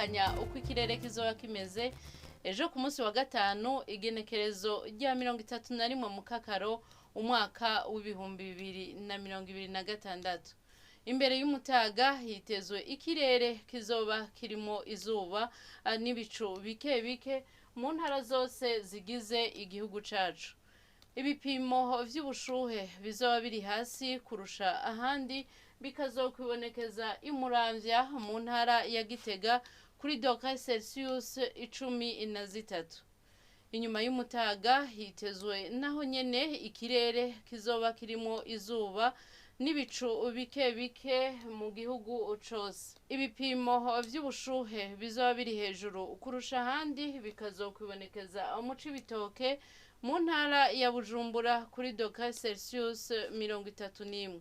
gutegekanya uko ikirere kizoba kimeze ejo ku munsi wa gatanu igenekerezo rya 31 mu kakaro umwaka w'ibihumbi 2026. Imbere y'umutaga hitezwe ikirere kizoba kirimo izuba n'ibicu bike bike mu ntara zose zigize igihugu cacu. Ibipimo vy'ubushuhe bizoba biri hasi kurusha ahandi bikazokwibonekeza imuramvya mu ntara ya Gitega kuri dogere Celsius 13. Inyuma y'umutaga hitezwe naho nyene ikirere kizoba kirimo izuba n'ibicu bike bike mu gihugu cose. Ibipimo vy'ubushuhe bizoba biri hejuru kurusha ahandi bikazokwibonekeza mu Cibitoke mu ntara ya Bujumbura kuri dogere Celsius 31.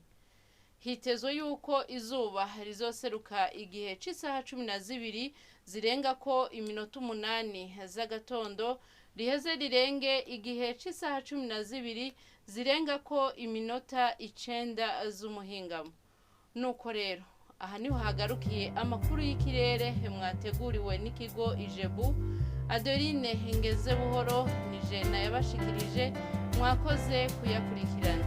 Hitezwe yuko izuba rizoseruka igihe c'isaha 12 zirenga ko iminota 8 z'agatondo riheze rirenge igihe c'isaha 12 zirenga ko iminota 9 z'umuhingamo. Nuko rero aha niho hagarukiye amakuru y'ikirere mwateguriwe n'ikigo Ijebu. Adeline Ngeze buhoro nije nayabashikirije, mwakoze kuyakurikirana.